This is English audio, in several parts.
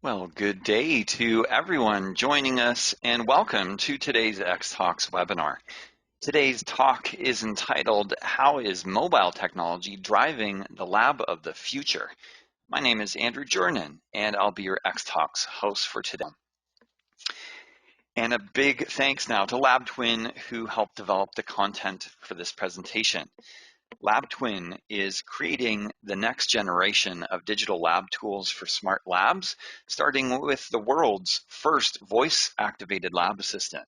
Well, good day to everyone joining us and welcome to today's X Talks webinar. Today's talk is entitled, How is Mobile Technology Driving the Lab of the Future? My name is Andrew Jordan and I'll be your X Talks host for today. And a big thanks now to LabTwin who helped develop the content for this presentation. LabTwin is creating the next generation of digital lab tools for smart labs, starting with the world's first voice-activated lab assistant.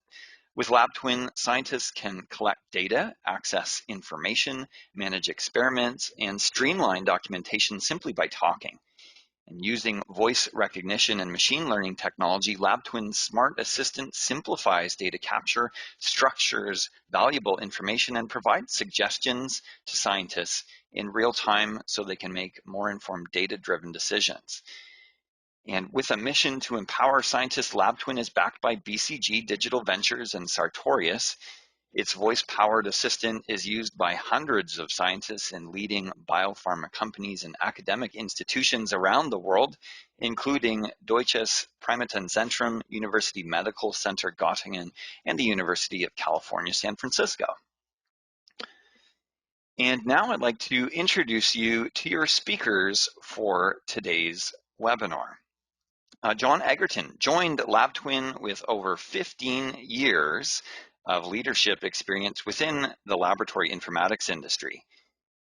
With LabTwin, scientists can collect data, access information, manage experiments, and streamline documentation simply by talking. And using voice recognition and machine learning technology, LabTwin's Smart Assistant simplifies data capture, structures valuable information, and provides suggestions to scientists in real time so they can make more informed data-driven decisions. And with a mission to empower scientists, LabTwin is backed by BCG Digital Ventures and Sartorius. Its voice-powered assistant is used by hundreds of scientists in leading biopharma companies and academic institutions around the world, including Deutsches Primatenzentrum, University Medical Center Göttingen, and the University of California, San Francisco. And now I'd like to introduce you to your speakers for today's webinar. Jon Egerton joined LabTwin with over 15 years of leadership experience within the laboratory informatics industry.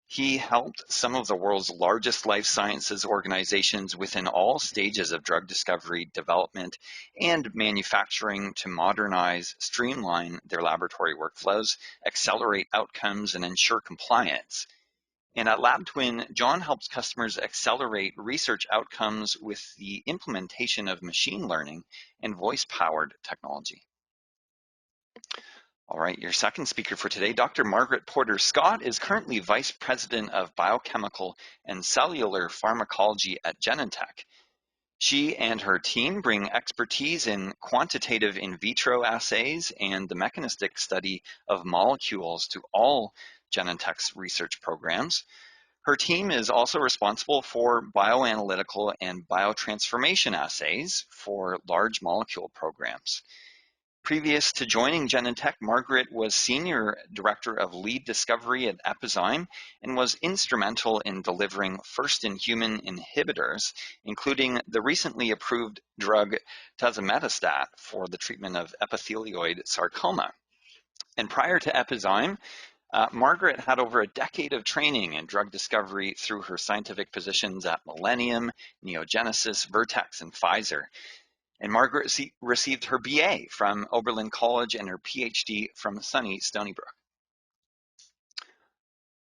He helped some of the world's largest life sciences organizations within all stages of drug discovery, development, and manufacturing to modernize, streamline their laboratory workflows, accelerate outcomes, and ensure compliance. And at LabTwin, Jon helps customers accelerate research outcomes with the implementation of machine learning and voice-powered technology. All right, your second speaker for today, Dr. Margaret Porter Scott, is currently Vice President of Biochemical and Cellular Pharmacology at Genentech. She and her team bring expertise in quantitative in vitro assays and the mechanistic study of molecules to all Genentech's research programs. Her team is also responsible for bioanalytical and biotransformation assays for large molecule programs. Previous to joining Genentech, Margaret was Senior Director of Lead Discovery at Epizyme and was instrumental in delivering first-in-human inhibitors, including the recently approved drug tazemetostat for the treatment of epithelioid sarcoma. And prior to Epizyme, Margaret had over a decade of training in drug discovery through her scientific positions at Millennium, Neogenesis, Vertex, and Pfizer. And Margaret received her BA from Oberlin College and her PhD from sunny Stony Brook.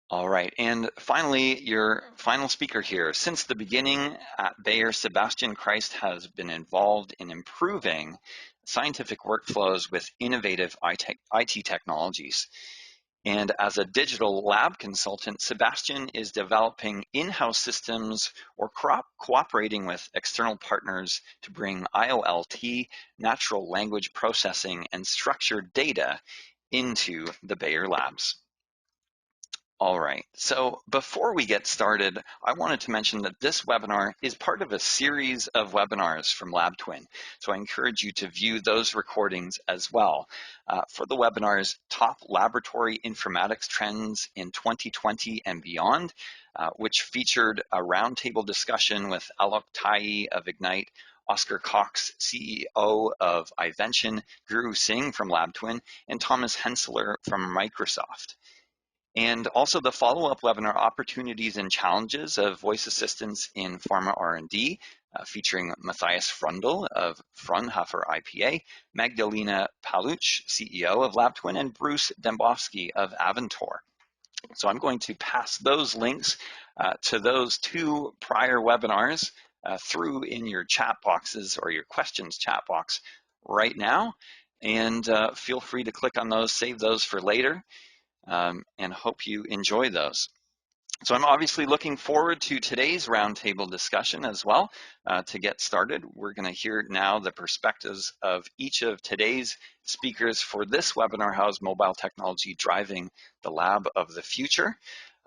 All right, and finally, your final speaker here. Since the beginning at Bayer, Sebastian Christ has been involved in improving scientific workflows with innovative IT technologies. And as a digital lab consultant, Sebastian is developing in-house systems or cooperating with external partners to bring IOLT, natural language processing, and structured data into the Bayer labs. All right, so before we get started, I wanted to mention that this webinar is part of a series of webinars from LabTwin. So I encourage you to view those recordings as well. For the webinars, Top Laboratory Informatics Trends in 2020 and Beyond, which featured a roundtable discussion with Alok Tai of Ignite, Oscar Cox, CEO of Invision, Guru Singh from LabTwin, and Thomas Hensler from Microsoft. And also the follow-up webinar, Opportunities and Challenges of Voice Assistants in Pharma R&D, featuring Matthias Frundl of Fraunhofer IPA, Magdalena Paluch, CEO of LabTwin, and Bruce Dembowski of Avantor. So I'm going to pass those links to those two prior webinars through in your chat boxes or your questions chat box right now. And feel free to click on those, save those for later. And hope you enjoy those. So I'm obviously looking forward to today's roundtable discussion as well. To get started, we're going to hear now the perspectives of each of today's speakers for this webinar, How is Mobile Technology Driving the Lab of the Future?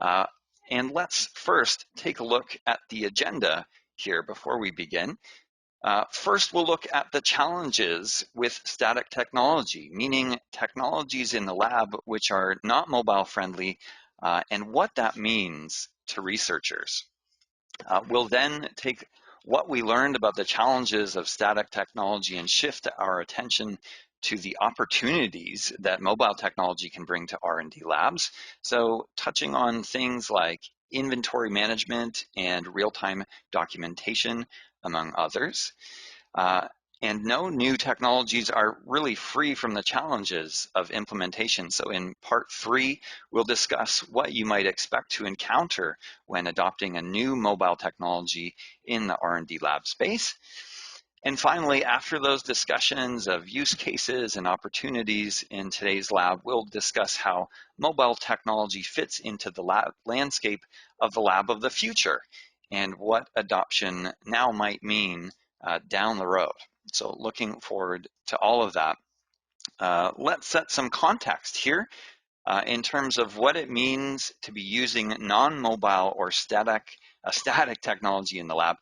And let's first take a look at the agenda here before we begin. First, we'll look at the challenges with static technology, meaning technologies in the lab which are not mobile friendly, and what that means to researchers. We'll then take what we learned about the challenges of static technology and shift our attention to the opportunities that mobile technology can bring to R&D labs. So touching on things like inventory management and real-time documentation, among others. And no new technologies are really free from the challenges of implementation. So in part 3, we'll discuss what you might expect to encounter when adopting a new mobile technology in the R&D lab space. And finally, after those discussions of use cases and opportunities in today's lab, we'll discuss how mobile technology fits into the landscape of the lab of the future and what adoption now might mean down the road. So looking forward to all of that. Let's set some context here in terms of what it means to be using non-mobile or static technology in the lab.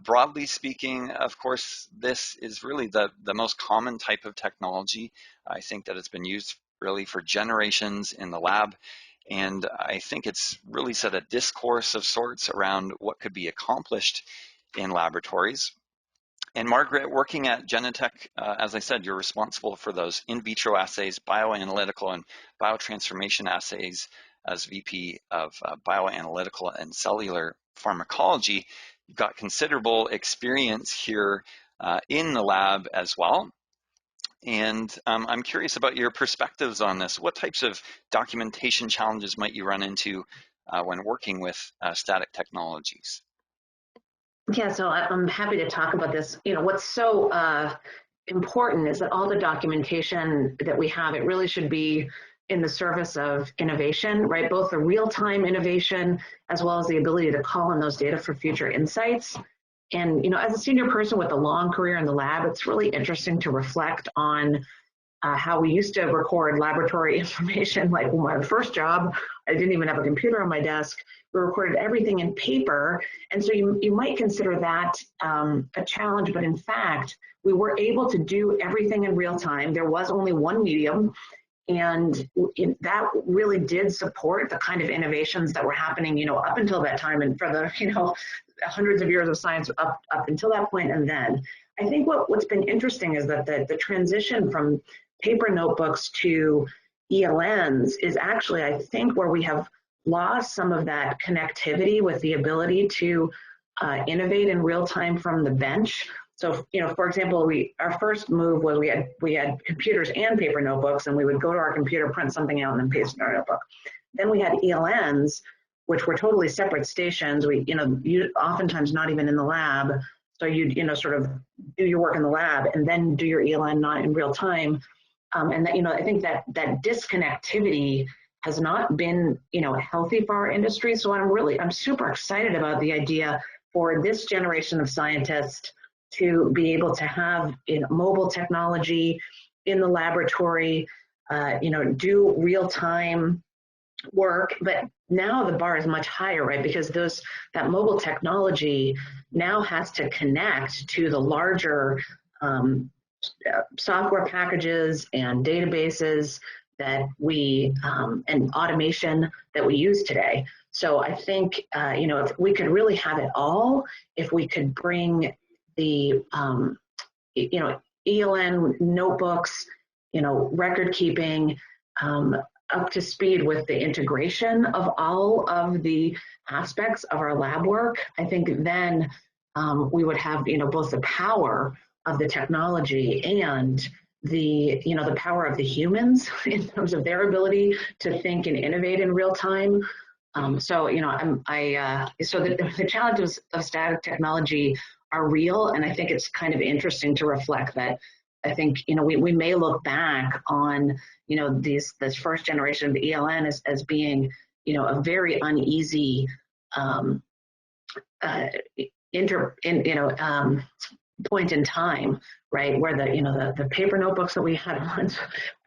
Broadly speaking, of course, this is really the most common type of technology. I think that it's been used really for generations in the lab. And I think it's really set a discourse of sorts around what could be accomplished in laboratories. And Margaret, working at Genentech, as I said, you're responsible for those in vitro assays, bioanalytical and biotransformation assays as VP of bioanalytical and cellular pharmacology. You've got considerable experience here in the lab as well. And I'm curious about your perspectives on this. What types of documentation challenges might you run into when working with static technologies? Yeah, so I'm happy to talk about this. You know, what's so important is that all the documentation that we have, it really should be in the service of innovation, right? Both the real-time innovation as well as the ability to call on those data for future insights. And, you know, as a senior person with a long career in the lab, it's really interesting to reflect on how we used to record laboratory information. Like my first job, I didn't even have a computer on my desk. We recorded everything in paper. And so you might consider that a challenge, but in fact, we were able to do everything in real time. There was only one medium, and that really did support the kind of innovations that were happening, you know, up until that time and for the, you know, hundreds of years of science up until that point and then. I think what's been interesting is that the transition from paper notebooks to ELNs is actually, I think, where we have lost some of that connectivity with the ability to innovate in real time from the bench. So, you know, for example, our first move was we had computers and paper notebooks, and we would go to our computer, print something out, and then paste it in our notebook. Then we had ELNs, which were totally separate stations. You oftentimes not even in the lab. So you'd, you know, sort of do your work in the lab and then do your ELN not in real time. And that, you know, I think that disconnectivity has not been, you know, healthy for our industry. So I'm super excited about the idea for this generation of scientists to be able to have, you know, mobile technology in the laboratory, you know, do real-time work. But now the bar is much higher, right? Because that mobile technology now has to connect to the larger software packages and databases that and automation that we use today. So I think, you know, if we could really have it all, if we could bring the, you know, ELN notebooks, you know, record keeping up to speed with the integration of all of the aspects of our lab work, I think then we would have, you know, both the power of the technology and the, you know, the power of the humans in terms of their ability to think and innovate in real time. So, you know, so the challenges of static technology are real, and I think it's kind of interesting to reflect that. I think, you know, we may look back on, you know, this first generation of the ELN as being, you know, a very uneasy point in time, right, where the paper notebooks that we had once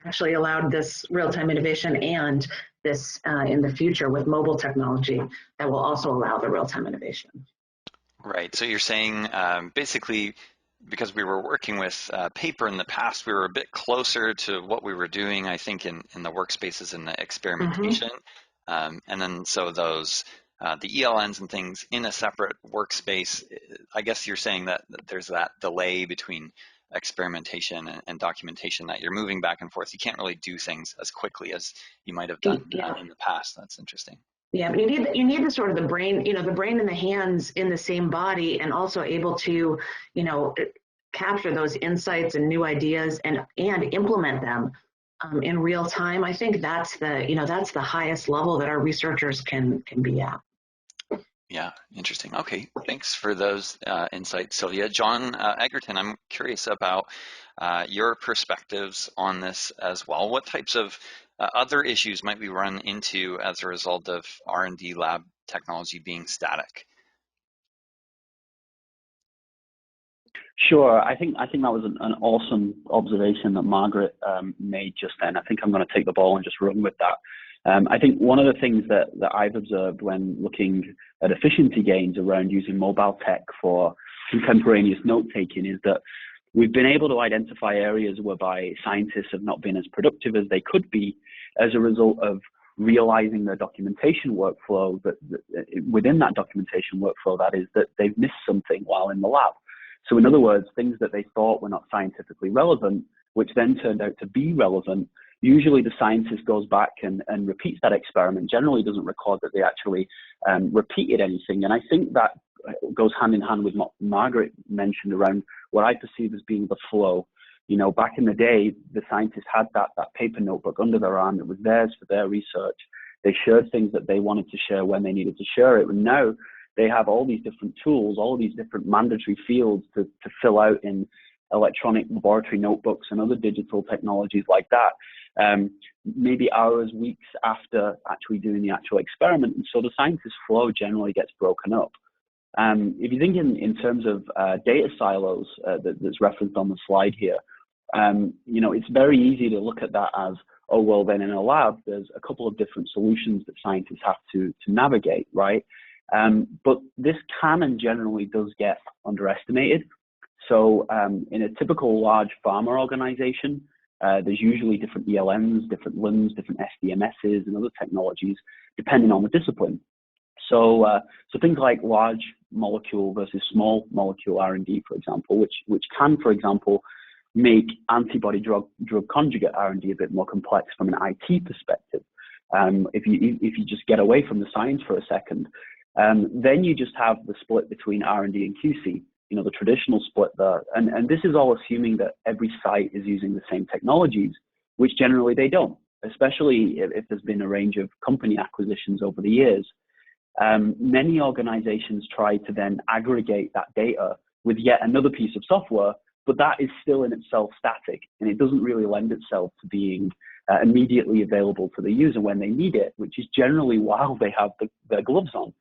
actually allowed this real-time innovation, and this in the future with mobile technology that will also allow the real-time innovation. Right. So you're saying basically because we were working with paper in the past, we were a bit closer to what we were doing, I think, in the workspaces and the Mm-hmm. experimentation. And then so those, the ELNs and things in a separate workspace, I guess you're saying that there's that delay between experimentation and documentation, that you're moving back and forth. You can't really do things as quickly as you might have done Yeah. in the past. That's interesting. Yeah, but you need the sort of the brain, the brain and the hands in the same body, and also able to, you know, capture those insights and new ideas and implement them in real time. I think that's the highest level that our researchers can be at. Yeah, interesting. Okay, thanks for those insights, Sylvia. Jon Egerton, I'm curious about your perspectives on this as well. What types of other issues might we run into as a result of R&D lab technology being static? Sure. I think that was an awesome observation that Margaret made just then. I think I'm going to take the ball and just run with that. I think one of the things that I've observed when looking at efficiency gains around using mobile tech for contemporaneous note taking is that we've been able to identify areas whereby scientists have not been as productive as they could be as a result of realizing their documentation workflow, that within that documentation workflow, that is, that they've missed something while in the lab. So in other words, things that they thought were not scientifically relevant, which then turned out to be relevant, usually the scientist goes back and repeats that experiment, generally doesn't record that they actually repeated anything. And I think that goes hand in hand with what Margaret mentioned around what I perceive as being the flow. You know, back in the day, the scientists had that paper notebook under their arm that was theirs for their research. They shared things that they wanted to share when they needed to share it. And now they have all these different tools, all these different mandatory fields to fill out in electronic laboratory notebooks and other digital technologies like that, maybe hours, weeks after actually doing the actual experiment. And so the scientist's flow generally gets broken up. If you think in terms of data silos that's referenced on the slide here, you know, it's very easy to look at that as, oh, well, then in a lab, there's a couple of different solutions that scientists have to navigate, right? But this can and generally does get underestimated. So in a typical large pharma organization, there's usually different ELNs, different LIMS, different SDMSs, and other technologies, depending on the discipline. So things like large molecule versus small molecule R&D, for example, which can, for example, make antibody drug conjugate R&D a bit more complex from an IT perspective. If you just get away from the science for a second, then you just have the split between R&D and QC, you know, the traditional split there. And this is all assuming that every site is using the same technologies, which generally they don't, especially if there's been a range of company acquisitions over the years. Many organizations try to then aggregate that data with yet another piece of software, but that is still in itself static, and it doesn't really lend itself to being immediately available to the user when they need it, which is generally while they have their gloves on.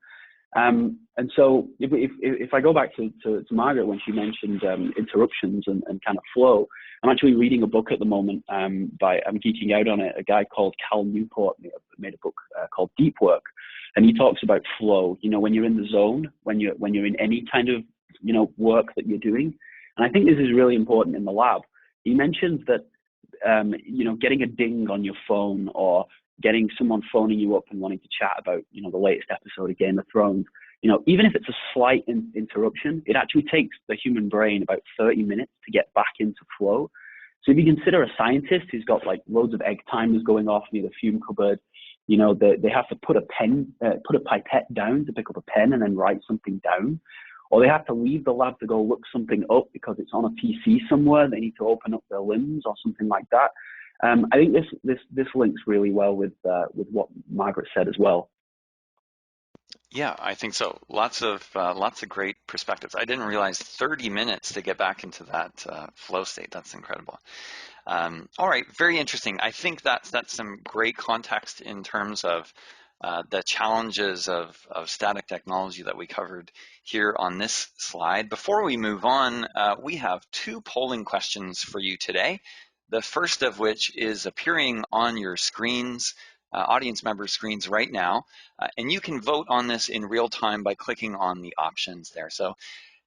And so if I go back to Margaret when she mentioned interruptions and kind of flow, I'm actually reading a book at the moment I'm geeking out on it. A guy called Cal Newport made a book called Deep Work, and he talks about flow. You know, when you're in the zone, when you're in any kind of, you know, work that you're doing. And I think this is really important in the lab. He mentions that you know, getting a ding on your phone or getting someone phoning you up and wanting to chat about, you know, the latest episode of Game of Thrones, you know, even if it's a slight interruption, it actually takes the human brain about 30 minutes to get back into flow. So if you consider a scientist who's got like loads of egg timers going off near the fume cupboard, you know, they have to put a pipette down to pick up a pen and then write something down, or they have to leave the lab to go look something up because it's on a PC somewhere. They need to open up their LIMS or something like that. I think this links really well with what Margaret said as well. Yeah, I think so. Lots of great perspectives. I didn't realize 30 minutes to get back into that flow state. That's incredible. All right, very interesting. I think that's some great context in terms of the challenges of static technology that we covered here on this slide. Before we move on, we have two polling questions for you today. The first of which is appearing on your screens, audience member screens right now, and you can vote on this in real time by clicking on the options there. So,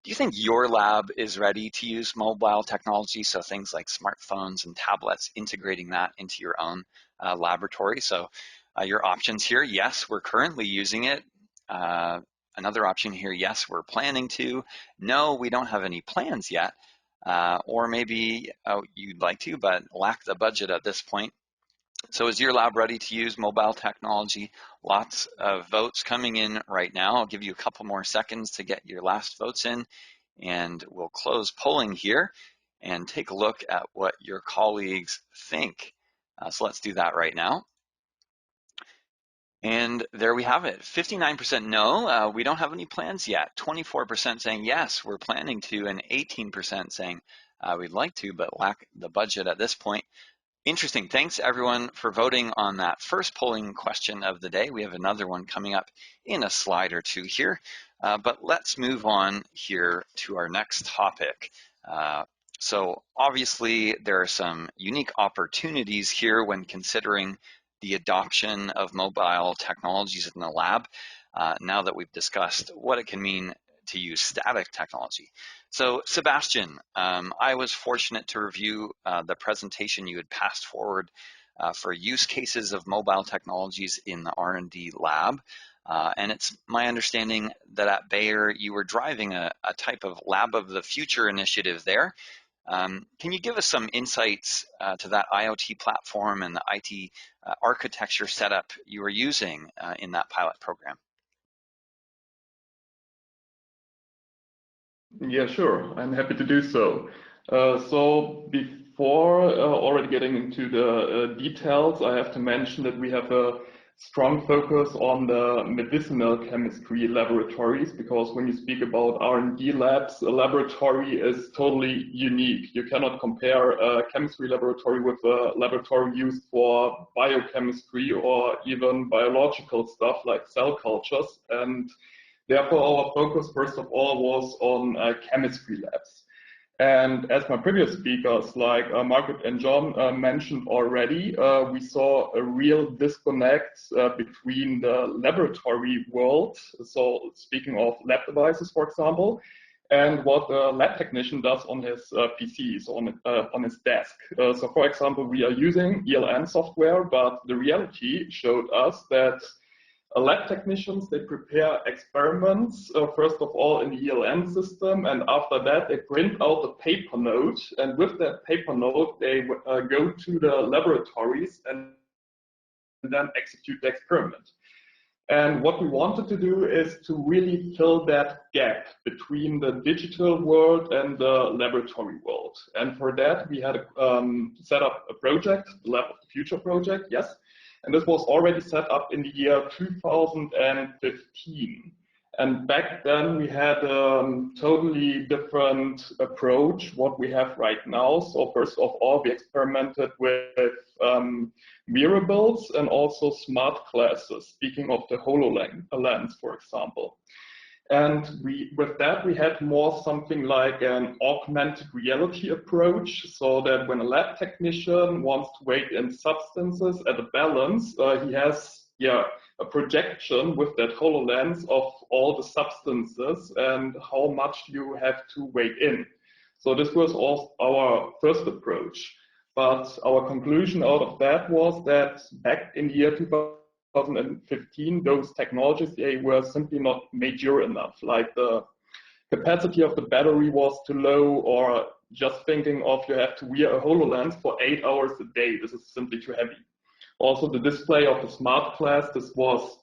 Do you think your lab is ready to use mobile technology? So things like smartphones and tablets, integrating that into your own laboratory. So your options here, yes, we're currently using it. Another option here, yes, we're planning to. No, we don't have any plans yet. Or maybe you'd like to, but lack the budget at this point. So is your lab ready to use mobile technology? Lots of votes coming in right now. I'll give you a couple more seconds to get your last votes in, and we'll close polling here and take a look at what your colleagues think. So let's do that right now. And there we have it. 59% no, we don't have any plans yet. 24% saying yes, we're planning to, and 18% saying we'd like to, but lack the budget at this point. Interesting. Thanks, everyone, for voting on that first polling question of the day. We have another one coming up in a slide or two here. But let's move on here to our next topic. So obviously, there are some unique opportunities here when considering the adoption of mobile technologies in the lab, now that we've discussed what it can mean to use static technology. So Sebastian, I was fortunate to review the presentation you had passed forward for use cases of mobile technologies in the R&D lab. And it's my understanding that at Bayer, you were driving a type of Lab of the Future initiative there. Can you give us some insights to that IoT platform and the IT architecture setup you were using in that pilot program? Yeah, sure. I'm happy to do so. So before already getting into the details, I have to mention that we have a strong focus on the medicinal chemistry laboratories, because when you speak about R&D labs, a laboratory is totally unique. You cannot compare a chemistry laboratory with a laboratory used for biochemistry or even biological stuff like cell cultures. And therefore, our focus, first of all, was on chemistry labs. And as my previous speakers, like Margaret and John mentioned already, we saw a real disconnect between the laboratory world, so speaking of lab devices, for example, and what a lab technician does on his PC, so on his desk. So for example, we are using ELN software, but the reality showed us that lab technicians, they prepare experiments, first of all in the ELN system, and after that they print out the paper note, and with that paper note they go to the laboratories and then execute the experiment. And what we wanted to do is to really fill that gap between the digital world and the laboratory world. And for that we had set up a project, the Lab of the Future project, yes. And this was already set up in the year 2015. And back then we had a totally different approach what we have right now. So first of all, we experimented with wearables and also smart glasses, speaking of the HoloLens, for example. And with that, we had more something like an augmented reality approach, so that when a lab technician wants to weigh in substances at a balance, he has a projection with that HoloLens of all the substances and how much you have to weigh in. So this was also our first approach. But our conclusion out of that was that back in the year 2015, those technologies, they were simply not mature enough. Like the capacity of the battery was too low, or just thinking of you have to wear a HoloLens for 8 hours a day. This is simply too heavy. Also, the display of the smart glass, this was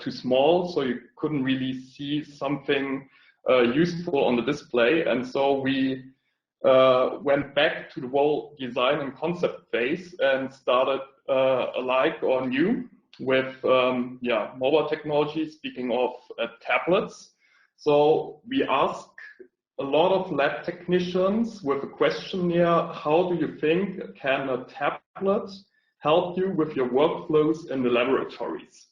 too small, so you couldn't really see something useful on the display. And so we went back to the whole design and concept phase and started alike or new with mobile technology, speaking of tablets. So we asked a lot of lab technicians with a questionnaire, how do you think can a tablet help you with your workflows in the laboratories?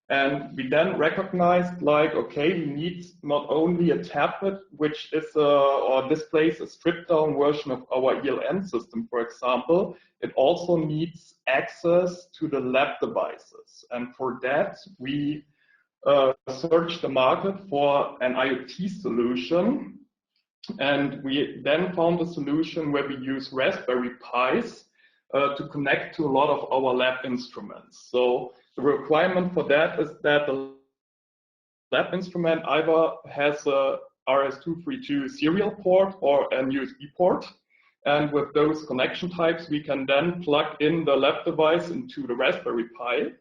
And we then recognized, like, okay, we need not only a tablet, which is or displays a stripped down version of our ELN system, for example, it also needs access to the lab devices. And for that, we searched the market for an IoT solution, and we then found a solution where we use Raspberry Pis to connect to a lot of our lab instruments. So the requirement for that is that the lab instrument either has a RS-232 serial port or an USB port. And with those connection types, we can then plug in the lab device into the Raspberry Pi.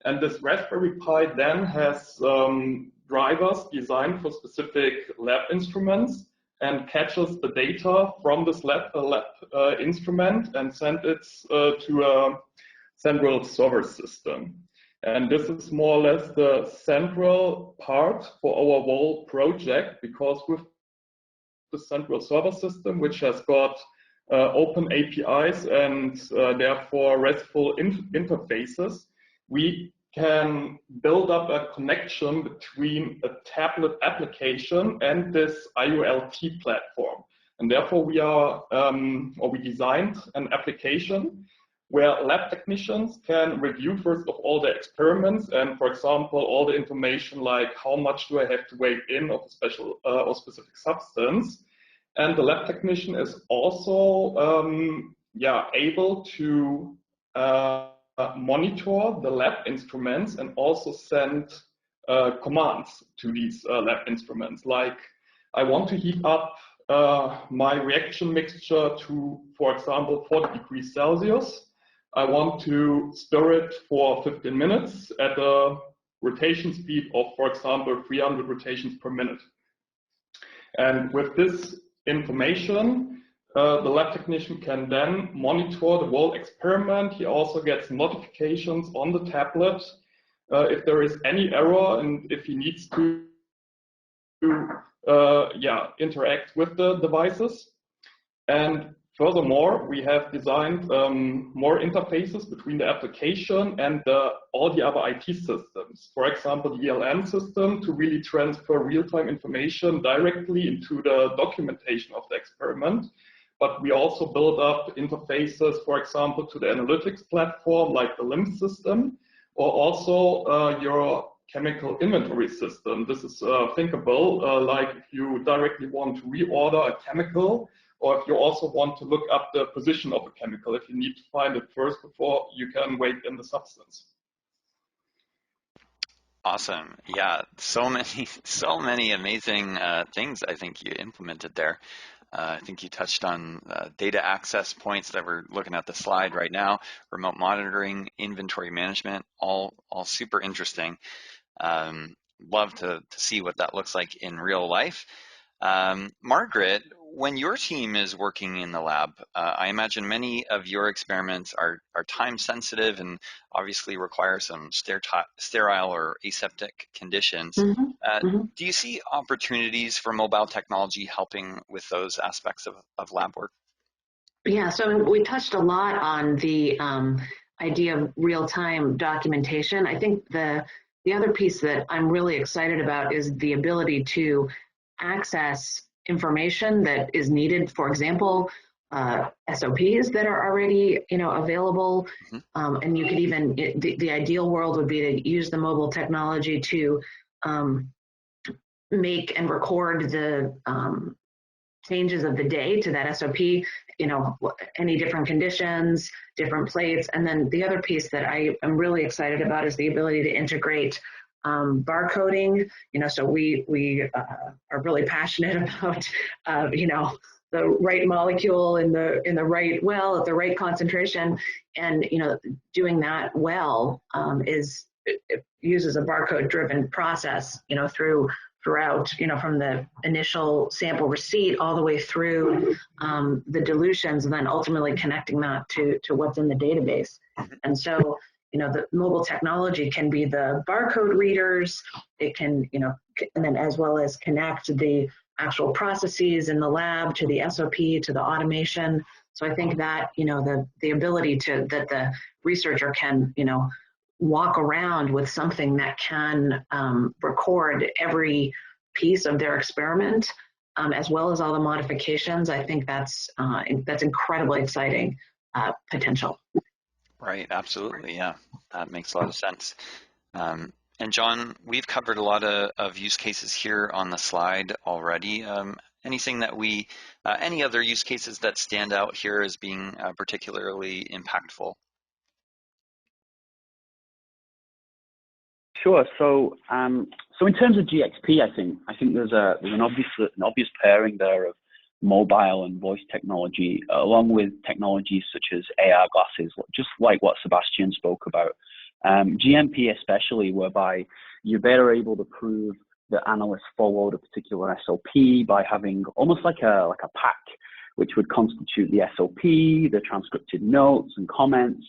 And this Raspberry Pi then has drivers designed for specific lab instruments and catches the data from this lab instrument and sends it to a central server system. And this is more or less the central part for our whole project, because with the central server system, which has got open APIs and therefore RESTful interfaces, we can build up a connection between a tablet application and this IoT platform. And therefore we designed an application where lab technicians can review first of all the experiments and, for example, all the information like how much do I have to weigh in of a special or specific substance. And the lab technician is also able to monitor the lab instruments and also send commands to these lab instruments. Like, I want to heat up my reaction mixture to, for example, 40 degrees Celsius. I want to stir it for 15 minutes at a rotation speed of, for example, 300 rotations per minute. And with this information, the lab technician can then monitor the whole experiment. He also gets notifications on the tablet if there is any error and if he needs to interact with the devices. And furthermore, we have designed more interfaces between the application and all the other IT systems. For example, the ELN system to really transfer real-time information directly into the documentation of the experiment. But we also build up interfaces, for example, to the analytics platform, like the LIMS system, or also your chemical inventory system. This is thinkable, like if you directly want to reorder a chemical, or if you also want to look up the position of a chemical, if you need to find it first before you can weigh in the substance. Awesome. Yeah, so many amazing things I think you implemented there. I think you touched on data access points that we're looking at the slide right now, remote monitoring, inventory management, all super interesting. Love to see what that looks like in real life. Margaret, when your team is working in the lab, I imagine many of your experiments are time sensitive and obviously require some sterile or aseptic conditions. Do you see opportunities for mobile technology helping with those aspects of lab work? Yeah, so we touched a lot on the idea of real-time documentation. I think the other piece that I'm really excited about is the ability to access information that is needed. For example, SOPs that are already available, and you could even the ideal world would be to use the mobile technology to make and record the changes of the day to that SOP, any different conditions, different plates. And then the other piece that I am really excited about is the ability to integrate barcoding. So we are really passionate about, the right molecule in the right well at the right concentration, and doing that well it uses a barcode-driven process, throughout, from the initial sample receipt all the way through the dilutions, and then ultimately connecting that to what's in the database. And so, the mobile technology can be the barcode readers. It can, and then as well as connect the actual processes in the lab to the SOP, to the automation. So I think that, the ability that the researcher can, walk around with something that can record every piece of their experiment, as well as all the modifications. I think that's incredibly exciting potential. Right, absolutely, yeah, that makes a lot of sense. And Jon, we've covered a lot of use cases here on the slide already. Anything that any other use cases that stand out here as being particularly impactful? Sure. So, so in terms of GXP, I think there's an obvious pairing there of mobile and voice technology, along with technologies such as AR glasses, just like what Sebastian spoke about. GMP especially, whereby you're better able to prove that analysts followed a particular SOP by having almost like a pack, which would constitute the SOP, the transcripted notes and comments,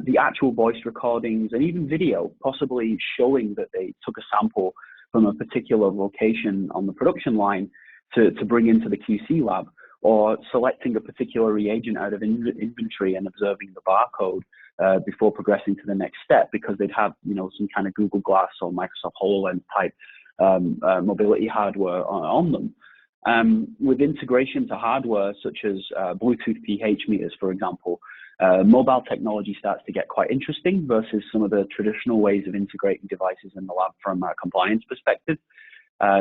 the actual voice recordings, and even video, possibly showing that they took a sample from a particular location on the production line to bring into the QC lab, or selecting a particular reagent out of inventory and observing the barcode before progressing to the next step, because they'd have, some kind of Google Glass or Microsoft HoloLens type mobility hardware on them. With integration to hardware such as Bluetooth pH meters, for example, mobile technology starts to get quite interesting versus some of the traditional ways of integrating devices in the lab from a compliance perspective.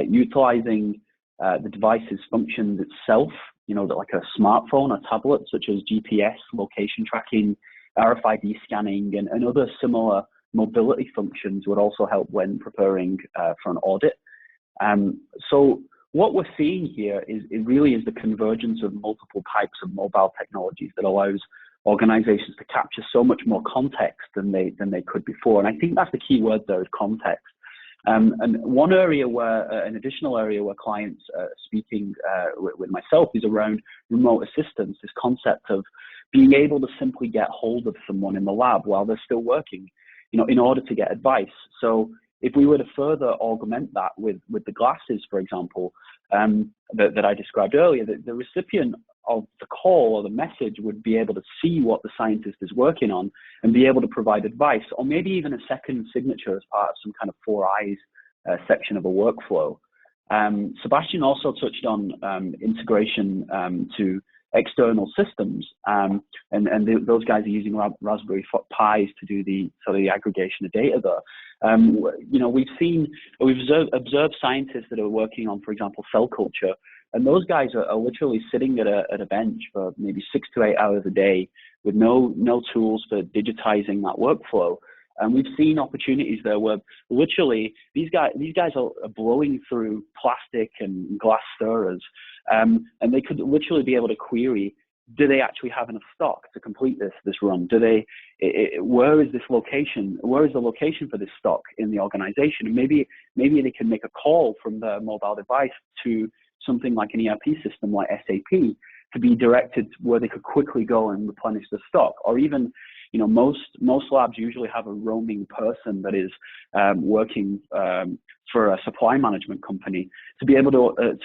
Utilizing the device's functions itself, like a smartphone or tablet, such as GPS, location tracking, RFID scanning, and other similar mobility functions would also help when preparing for an audit. So what we're seeing here it really is the convergence of multiple types of mobile technologies that allows organizations to capture so much more context than they could before. And I think that's the key word there, is context. And an additional area where clients are speaking with myself is around remote assistance, this concept of being able to simply get hold of someone in the lab while they're still working, in order to get advice. So if we were to further augment that with the glasses, for example, that I described earlier, the recipient of the call or the message would be able to see what the scientist is working on and be able to provide advice, or maybe even a second signature as part of some kind of 4 eyes section of a workflow. Sebastian also touched on integration to external systems, and those guys are using Raspberry Pis to do the aggregation of data there. We've observed scientists that are working on, for example, cell culture, and those guys are literally sitting at a bench for maybe 6 to 8 hours a day with no tools for digitizing that workflow. And we've seen opportunities there where literally these guys are blowing through plastic and glass stirrers, and they could literally be able to query, do they actually have enough stock to complete this run? Where is this location? Where is the location for this stock in the organization? And maybe they can make a call from their mobile device to something like an ERP system like SAP to be directed where they could quickly go and replenish the stock. Or even, most labs usually have a roaming person that is working for a supply management company to be able to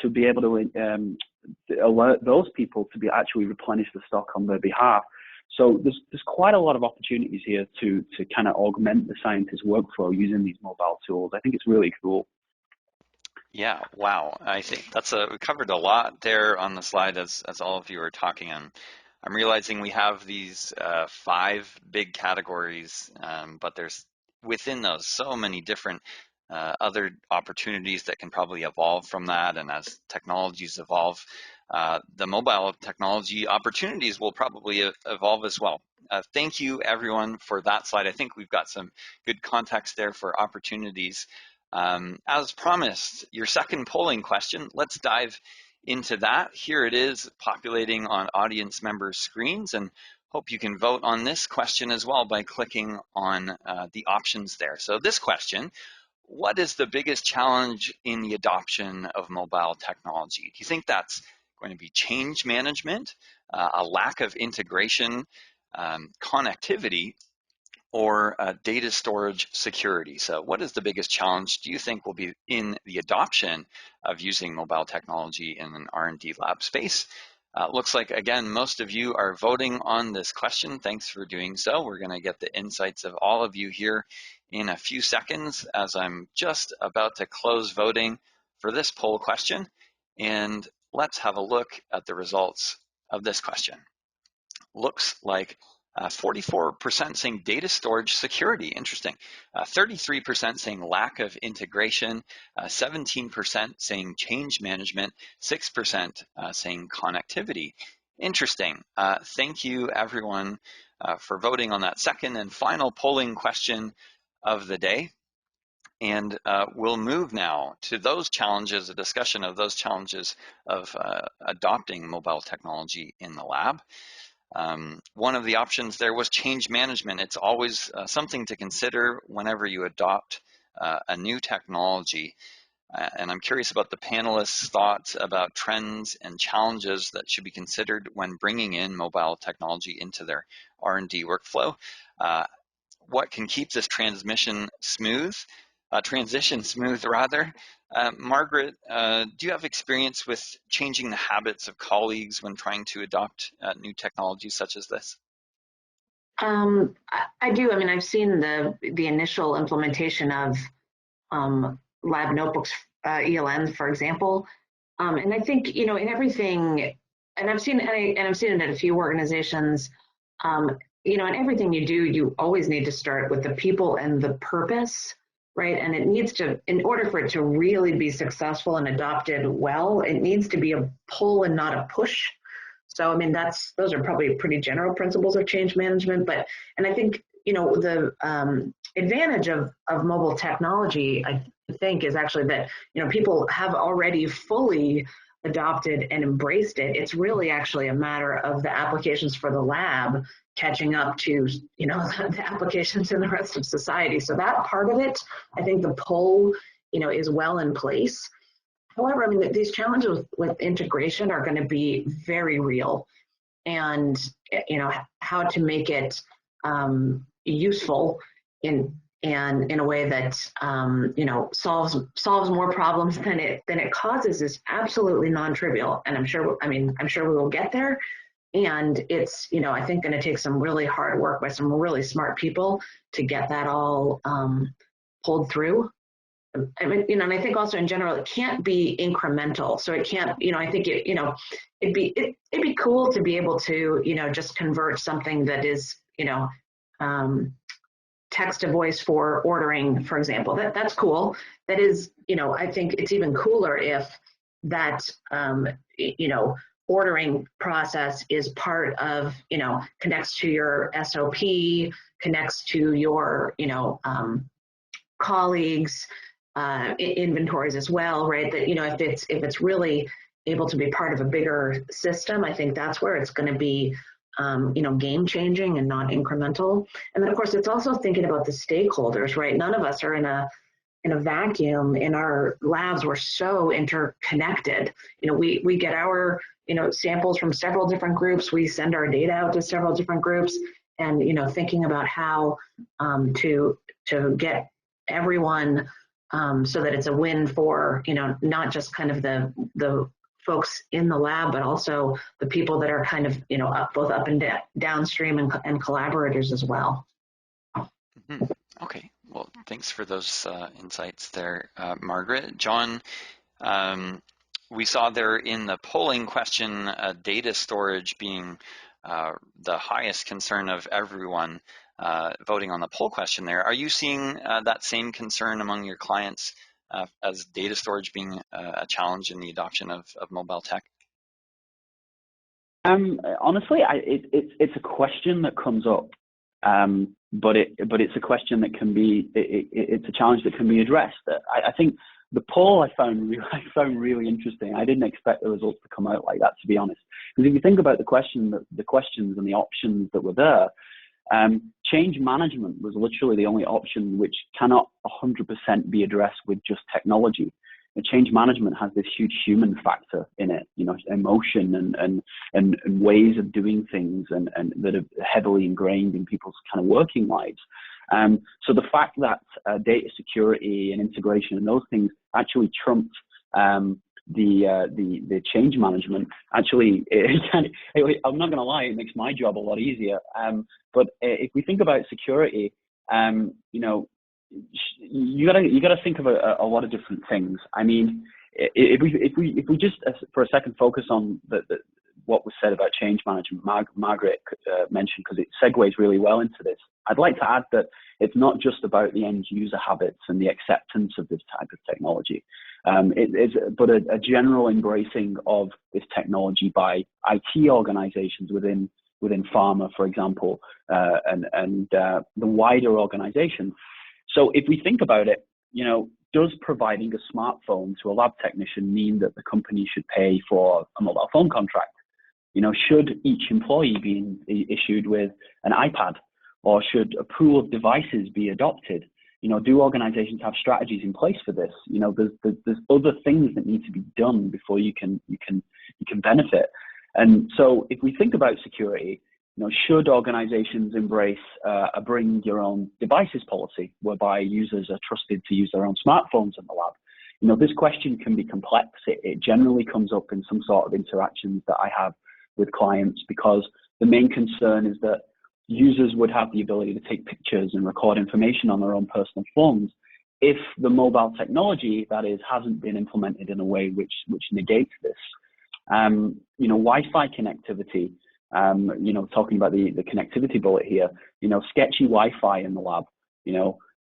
alert those people to be actually replenish the stock on their behalf. So there's quite a lot of opportunities here to kind of augment the scientist's workflow using these mobile tools. I think it's really cool. Yeah, wow. I think we covered a lot there on the slide as all of you are talking. And I'm realizing we have these 5 big categories, but there's within those so many different other opportunities that can probably evolve from that. And as technologies evolve, the mobile technology opportunities will probably evolve as well. Thank you, everyone, for that slide. I think we've got some good context there for opportunities. As promised, your second polling question, let's dive into that. Here it is populating on audience members' screens, and hope you can vote on this question as well by clicking on the options there. So this question, what is the biggest challenge in the adoption of mobile technology? Do you think that's going to be change management, a lack of integration, connectivity, or data storage security? So what is the biggest challenge do you think will be in the adoption of using mobile technology in an R&D lab space? Looks like, again, most of you are voting on this question. Thanks for doing so. We're going to get the insights of all of you here in a few seconds, as I'm just about to close voting for this poll question. And let's have a look at the results of this question. Looks like 44% saying data storage security, interesting. 33% saying lack of integration, 17% saying change management, 6% saying connectivity. Interesting. Thank you everyone for voting on that second and final polling question of the day. And we'll move now to those challenges, a discussion of those challenges of adopting mobile technology in the lab. One of the options there was change management. It's always something to consider whenever you adopt a new technology. And I'm curious about the panelists' thoughts about trends and challenges that should be considered when bringing in mobile technology into their R&D workflow. What can keep this transition smooth? Margaret, do you have experience with changing the habits of colleagues when trying to adopt new technologies such as this? I do. I mean, I've seen the initial implementation of lab notebooks, ELN, for example, and I think in everything, and I've seen it at a few organizations. In everything you do, you always need to start with the people and the purpose. Right, and it needs to, in order for it to really be successful and adopted well, it needs to be a pull and not a push. So, I mean, those are probably pretty general principles of change management. And I think, the advantage of mobile technology, I think, is actually that, people have already fully adopted and embraced it. It's really actually a matter of the applications for the lab catching up to, the applications in the rest of society. So that part of it, I think the pull, is well in place. However, I mean, these challenges with integration are going to be very real, and, how to make it useful in a way that, solves more problems than it causes is absolutely non-trivial. And I'm sure we will get there. And it's, I think going to take some really hard work by some really smart people to get that all pulled through. I mean, and I think also in general, it can't be incremental. So it can't, I think it'd be cool to be able to, just convert something that is, text to voice for ordering, for example. That's cool. That is, I think it's even cooler if that, ordering process is part of, connects to your SOP, connects to your, colleagues, inventories as well, right? That, if it's really able to be part of a bigger system, I think that's where it's going to be, game changing and not incremental. And then of course, it's also thinking about the stakeholders, right? None of us are in a vacuum. In our labs, we're so interconnected. We get our, samples from several different groups. We send our data out to several different groups, and, thinking about how to get everyone so that it's a win for, not just kind of the folks in the lab, but also the people that are kind of, both up and downstream and collaborators as well. Mm-hmm. Okay, well, thanks for those insights there, Margaret. Jon, we saw there in the polling question, data storage being the highest concern of everyone voting on the poll question there. Are you seeing that same concern among your clients as data storage being a challenge in the adoption of mobile tech? Honestly, it's a question that comes up, but it's a question that can be, it's a challenge that can be addressed. I think the poll I found really interesting. I didn't expect the results to come out like that, to be honest. Because if you think about the questions and the options that were there, change management was literally the only option which cannot 100% be addressed with just technology. And change management has this huge human factor in it, emotion and ways of doing things and that are heavily ingrained in people's kind of working lives. So the fact that data security and integration and those things actually trumped the change management, actually, I'm not going to lie, it makes my job a lot easier. But if we think about security, you gotta think of a lot of different things. I mean, if we just for a second focus on what was said about change management, Margaret mentioned, because it segues really well into this. I'd like to add that it's not just about the end user habits and the acceptance of this type of technology, but a general embracing of this technology by IT organizations within pharma, for example, and the wider organization. So if we think about it, does providing a smartphone to a lab technician mean that the company should pay for a mobile phone contract? Should each employee be issued with an iPad, or should a pool of devices be adopted? Do organizations have strategies in place for this? There's other things that need to be done before you can benefit. And so if we think about security, should organizations embrace a bring your own devices policy, whereby users are trusted to use their own smartphones in the lab? This question can be complex. It generally comes up in some sort of interactions that I have with clients, because the main concern is that users would have the ability to take pictures and record information on their own personal phones if the mobile technology, that is, hasn't been implemented in a way which negates this. Wi-Fi connectivity, talking about the connectivity bullet here, sketchy Wi-Fi in the lab.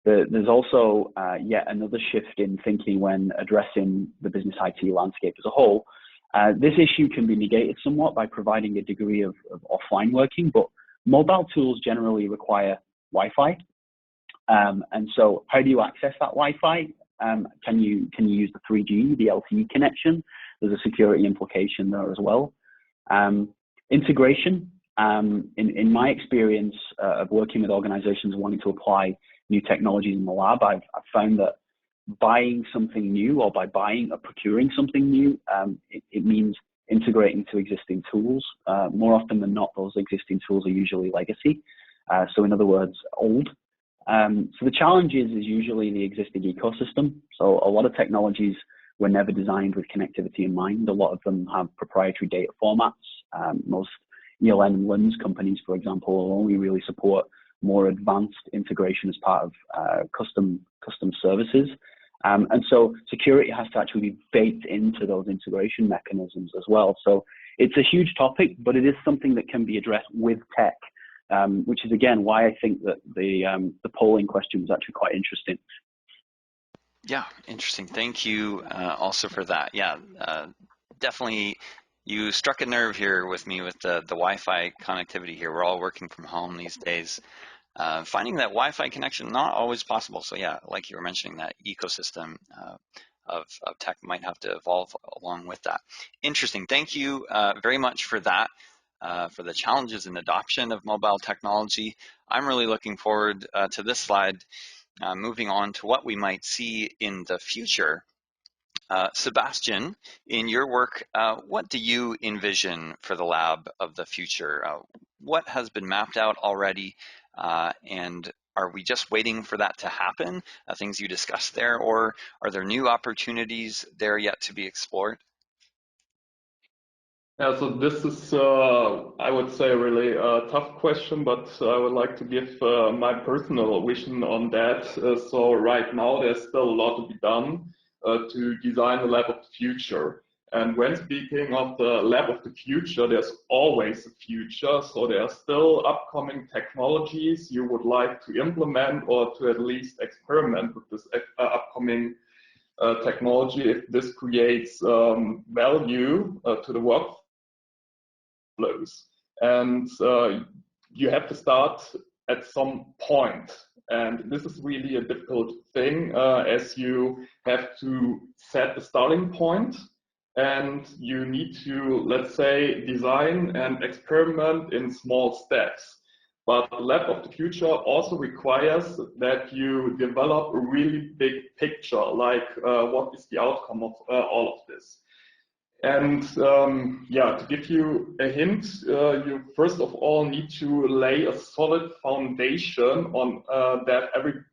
There's also yet another shift in thinking when addressing the business IT landscape as a whole. This issue can be negated somewhat by providing a degree of offline working, but mobile tools generally require Wi-Fi. And so how do you access that Wi-Fi? Can you use the 3G, the LTE connection? There's a security implication there as well. Integration. In my experience of working with organizations wanting to apply new technologies in the lab, I've found that buying something new, or by buying or procuring something new, it means integrating to existing tools. More often than not, those existing tools are usually legacy. So in other words, old. So the challenge is usually the existing ecosystem. So a lot of technologies were never designed with connectivity in mind. A lot of them have proprietary data formats. Most ELN and LIMS companies, for example, will only really support more advanced integration as part of custom services. And so security has to actually be baked into those integration mechanisms as well. So it's a huge topic, but it is something that can be addressed with tech, which is, again, why I think that the polling question was actually quite interesting. Yeah, interesting. Thank you also for that. Yeah, definitely you struck a nerve here with me with the Wi-Fi connectivity here. We're all working from home these days. Finding that Wi-Fi connection, not always possible. So yeah, like you were mentioning, that ecosystem of tech might have to evolve along with that. Interesting. Thank you very much for that, for the challenges in adoption of mobile technology. I'm really looking forward to this slide, moving on to what we might see in the future. Sebastian, in your work, what do you envision for the lab of the future? What has been mapped out already, and are we just waiting for that to happen, things you discussed there, or are there new opportunities there yet to be explored? Yeah, so this is, I would say, really a tough question, but I would like to give my personal vision on that. So right now, there's still a lot to be done to design the lab of the future. And when speaking of the lab of the future, there's always a future. So there are still upcoming technologies you would like to implement or to at least experiment with this upcoming technology if this creates value to the workflows. And you have to start at some point. And this is really a difficult thing as you have to set the starting point. And you need to, let's say, design and experiment in small steps. But the lab of the future also requires that you develop a really big picture, like what is the outcome of all of this. And yeah, to give you a hint, you first of all need to lay a solid foundation on that everything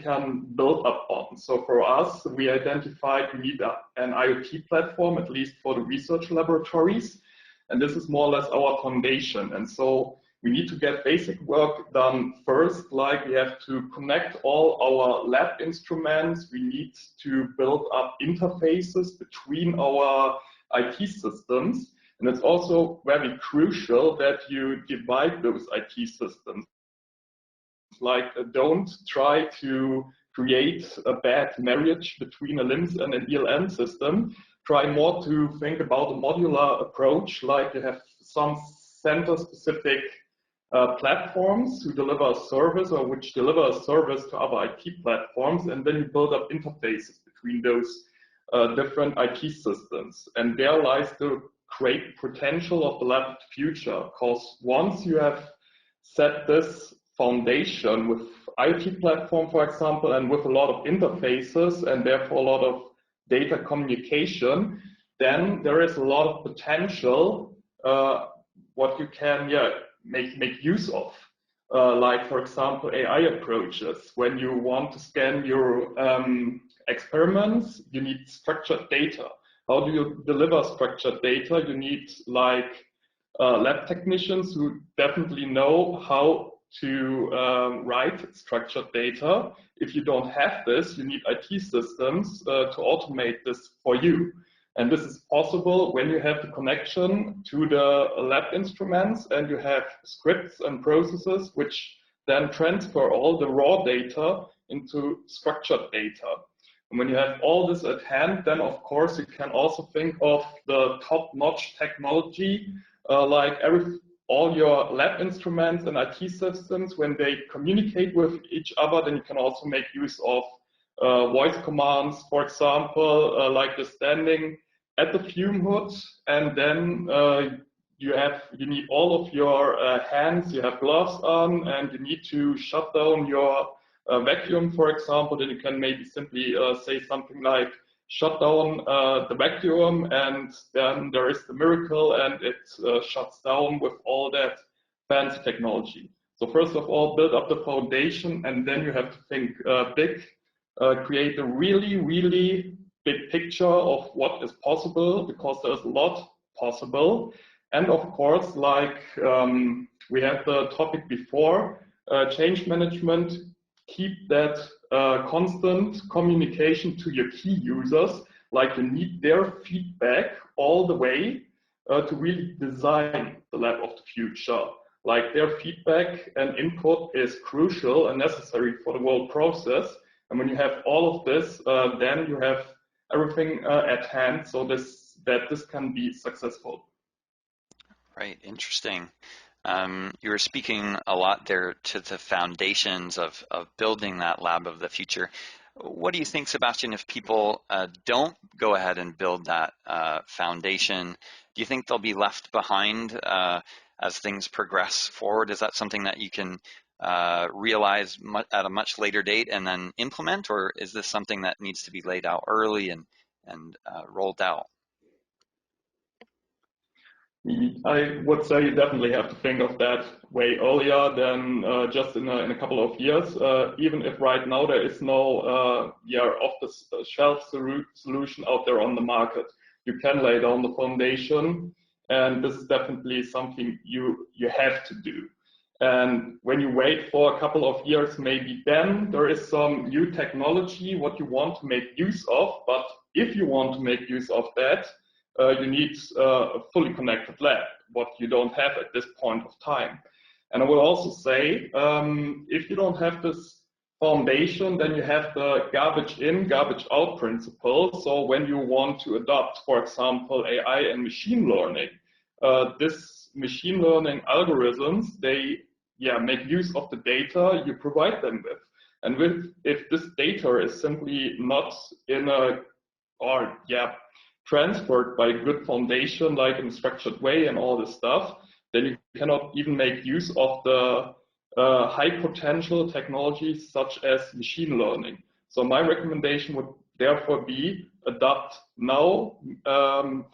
can build up on. So for us, we identified we need an IoT platform, at least for the research laboratories. And this is more or less our foundation. And so we need to get basic work done first, like we have to connect all our lab instruments. We need to build up interfaces between our IT systems. And it's also very crucial that you divide those IT systems. Like, don't try to create a bad marriage between a LIMS and an ELN system. Try more to think about a modular approach, like you have some center-specific platforms who deliver a service or which deliver a service to other IT platforms, and then you build up interfaces between those different IT systems. And there lies the great potential of the lab of the future, because once you have set this foundation with IT platform, for example, and with a lot of interfaces and therefore a lot of data communication, then there is a lot of potential what you can make use of. Like, for example, AI approaches. When you want to scan your experiments, you need structured data. How do you deliver structured data? You need like lab technicians who definitely know how to write structured data. If you don't have this, you need IT systems to automate this for you. And this is possible when you have the connection to the lab instruments and you have scripts and processes which then transfer all the raw data into structured data. And when you have all this at hand, then of course you can also think of the top-notch technology, like all your lab instruments and IT systems. When they communicate with each other, then you can also make use of voice commands, for example, like the standing at the fume hood, and then you need all of your hands, you have gloves on, and you need to shut down your vacuum, for example. Then you can maybe simply say something like, shut down the vacuum, and then there is the miracle, and it shuts down with all that fancy technology. So first of all, build up the foundation, and then you have to think big, create a really, really big picture of what is possible, because there's a lot possible. And of course, like we had the topic before, change management, keep that constant communication to your key users. Like, you need their feedback all the way to really design the lab of the future. Like, their feedback and input is crucial and necessary for the whole process. And when you have all of this, then you have everything at hand, so that this can be successful. Right, interesting. You were speaking a lot there to the foundations of building that lab of the future. What do you think, Sebastian, if people don't go ahead and build that foundation, do you think they'll be left behind as things progress forward? Is that something that you can realize at a much later date and then implement, or is this something that needs to be laid out early and rolled out? I would say you definitely have to think of that way earlier than just in a couple of years. Even if right now there is no off-the-shelf solution out there on the market, you can lay down the foundation, and this is definitely something you have to do. And when you wait for a couple of years, maybe then there is some new technology what you want to make use of. But if you want to make use of that, you need a fully connected lab, what you don't have at this point of time. And I would also say, if you don't have this foundation, then you have the garbage in, garbage out principle. So when you want to adopt, for example, AI and machine learning, this machine learning algorithms, they make use of the data you provide them with. And if this data is simply not transferred by a good foundation, like in a structured way and all this stuff, then you cannot even make use of the high potential technologies such as machine learning. So my recommendation would therefore be adopt now,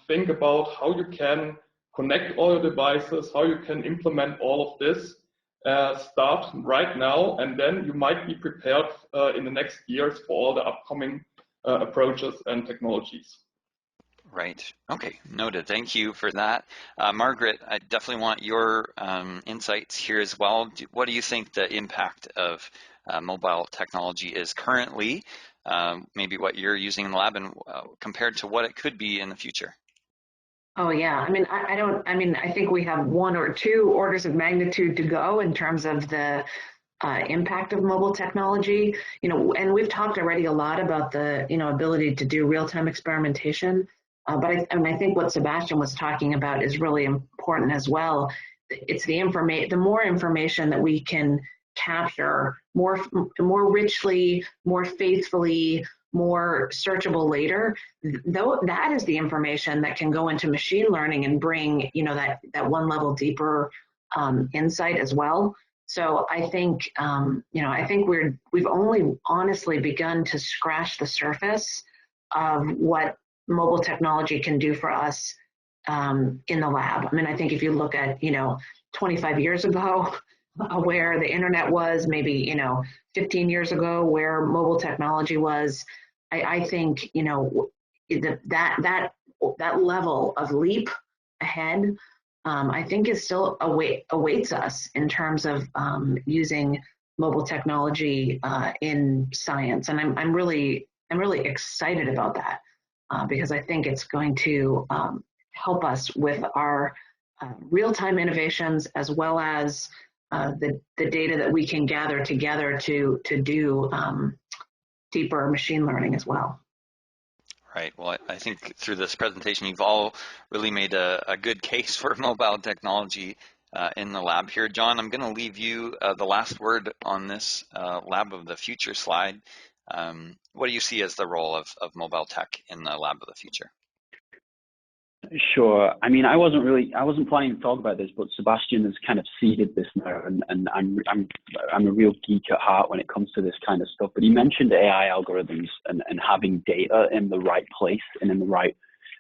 think about how you can connect all your devices, how you can implement all of this, start right now, and then you might be prepared in the next years for all the upcoming approaches and technologies. Right. Okay. Noted. Thank you for that. Margaret, I definitely want your insights here as well. What do you think the impact of mobile technology is currently, maybe what you're using in the lab, and compared to what it could be in the future? Oh yeah, I mean, I think we have one or two orders of magnitude to go in terms of the impact of mobile technology. And we've talked already a lot about the, ability to do real-time experimentation. But I think what Sebastian was talking about is really important as well. It's the more information that we can capture more richly, more faithfully, more searchable later, though that is the information that can go into machine learning and bring, that one level deeper insight as well. So I think, I think we've only honestly begun to scratch the surface of what mobile technology can do for us in the lab. I mean, I think if you look at, 25 years ago, where the internet was, maybe, 15 years ago, where mobile technology was, I think, that level of leap ahead, I think is still awaits us in terms of using mobile technology in science. And I'm really excited about that because I think it's going to help us with our real-time innovations, as well as the data that we can gather together to do deeper machine learning as well. Right. Well, I think through this presentation, you've all really made a good case for mobile technology in the lab here. Jon, I'm going to leave you the last word on this Lab of the Future slide. What do you see as the role of mobile tech in the Lab of the Future? Sure. I mean, I wasn't planning to talk about this, but Sebastian has kind of seeded this now, and I'm a real geek at heart when it comes to this kind of stuff. But he mentioned AI algorithms and having data in the right place and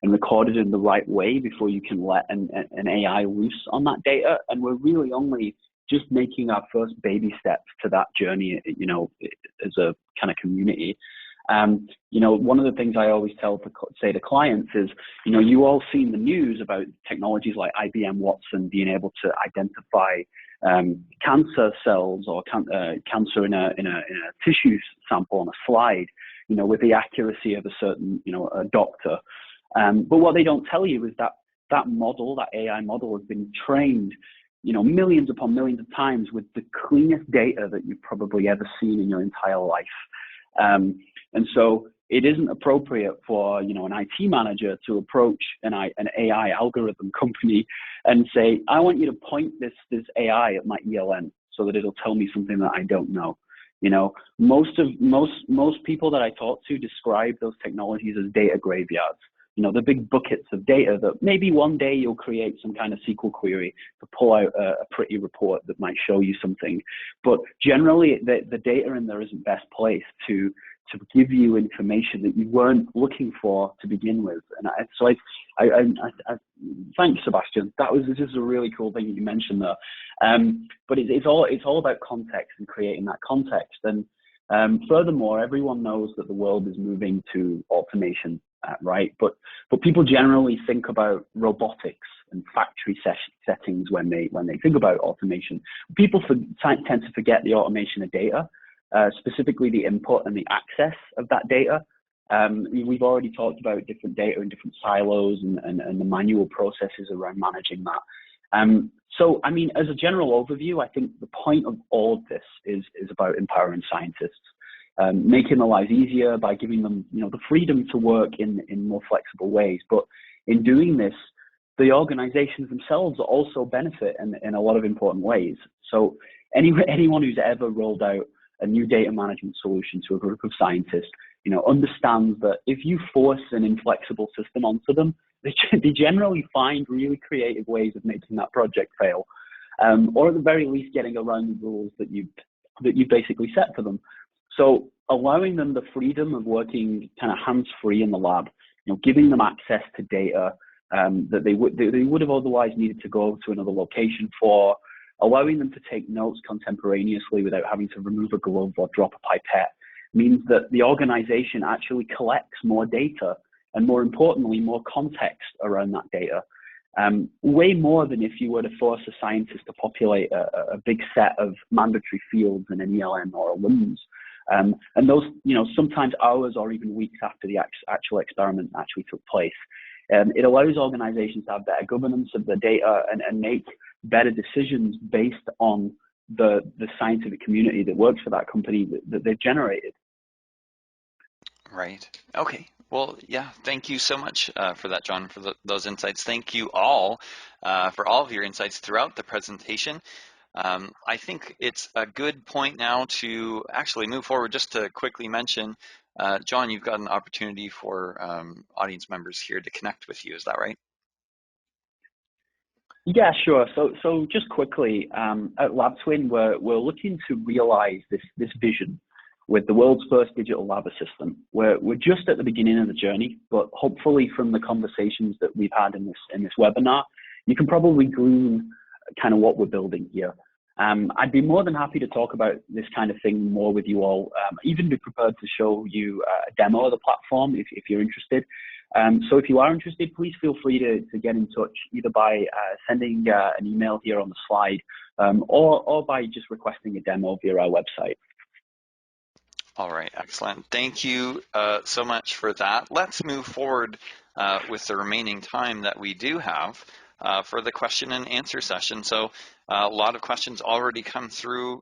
recorded in the right way before you can let an AI loose on that data. And we're really only just making our first baby steps to that journey, as a kind of community. One of the things I always say to clients is, you all seen the news about technologies like IBM Watson being able to identify cancer cells or cancer in a tissue sample on a slide, with the accuracy of a certain, a doctor. But what they don't tell you is that AI model has been trained, millions upon millions of times with the cleanest data that you've probably ever seen in your entire life. And so it isn't appropriate for, an IT manager to approach an AI algorithm company and say, I want you to point this AI at my ELN so that it'll tell me something that I don't know. Most people that I talk to describe those technologies as data graveyards. The big buckets of data that maybe one day you'll create some kind of SQL query to pull out a pretty report that might show you something. But generally, the data in there isn't best placed to give you information that you weren't looking for to begin with. And so I thanks, Sebastian. That was just a really cool thing that you mentioned there. But it's all about context and creating that context. And furthermore, everyone knows that the world is moving to automation. Right, but people generally think about robotics and factory settings when they think about automation. People tend to forget the automation of data, specifically the input and the access of that data. We've already talked about different data in different silos and the manual processes around managing that. So, I mean, as a general overview, I think the point of all of this is about empowering scientists. Making their lives easier by giving them, the freedom to work in more flexible ways. But in doing this, the organizations themselves also benefit in a lot of important ways. So anyone who's ever rolled out a new data management solution to a group of scientists, understands that if you force an inflexible system onto them, they generally find really creative ways of making that project fail, or at the very least getting around the rules that you basically set for them. So allowing them the freedom of working kind of hands-free in the lab, giving them access to data that they would have otherwise needed to go to another location for, allowing them to take notes contemporaneously without having to remove a glove or drop a pipette, means that the organization actually collects more data and, more importantly, more context around that data. Way more than if you were to force a scientist to populate a big set of mandatory fields in an ELN or a LIMS. And those, sometimes hours or even weeks after the actual experiment actually took place. It allows organizations to have better governance of the data and make better decisions based on the scientific community that works for that company that they've generated. Right. Okay. Well, yeah, thank you so much for that, Jon, for those insights. Thank you all for all of your insights throughout the presentation. I think it's a good point now to actually move forward. Just to quickly mention, Jon, you've got an opportunity for audience members here to connect with you. Is that right? Yeah, sure. So just quickly, at LabTwin, we're looking to realize this vision with the world's first digital lab assistant. We're just at the beginning of the journey, but hopefully from the conversations that we've had in this webinar, you can probably glean kind of what we're building here. I'd be more than happy to talk about this kind of thing more with you all, even be prepared to show you a demo of the platform if you're interested. So if you are interested, please feel free to get in touch either by sending an email here on the slide or by just requesting a demo via our website. All right, excellent. Thank you so much for that. Let's move forward with the remaining time that we do have for the question and answer session. So a lot of questions already come through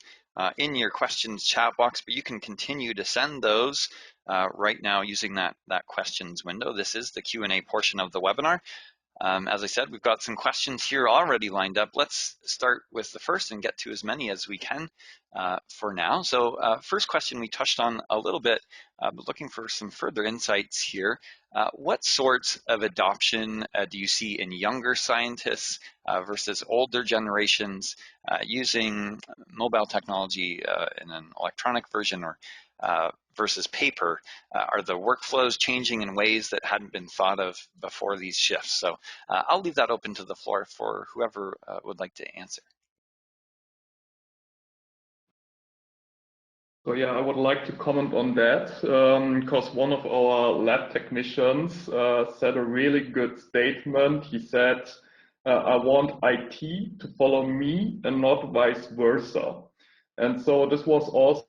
in your questions chat box, but you can continue to send those right now using that questions window. This is the Q&A portion of the webinar. As I said, we've got some questions here already lined up. Let's start with the first and get to as many as we can for now. So first question we touched on a little bit, but looking for some further insights here. What sorts of adoption do you see in younger scientists versus older generations using mobile technology in an electronic version or versus paper? Are the workflows changing in ways that hadn't been thought of before these shifts? So I'll leave that open to the floor for whoever would like to answer. So yeah, I would like to comment on that because one of our lab technicians said a really good statement. He said, I want IT to follow me and not vice versa. And so this was also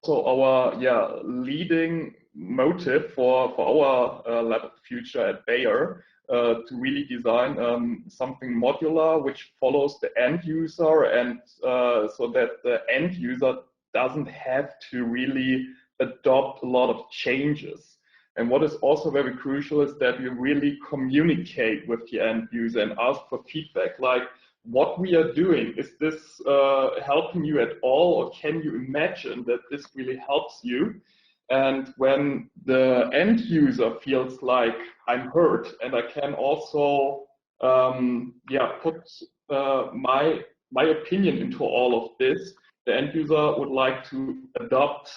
our leading motive for our lab of the future at Bayer to really design something modular which follows the end user, and so that the end user doesn't have to really adopt a lot of changes. And what is also very crucial is that we really communicate with the end user and ask for feedback, like, what we are doing, is this helping you at all, or can you imagine that this really helps you? And when the end user feels like I'm heard and I can also put my opinion into all of this, the end user would like to adopt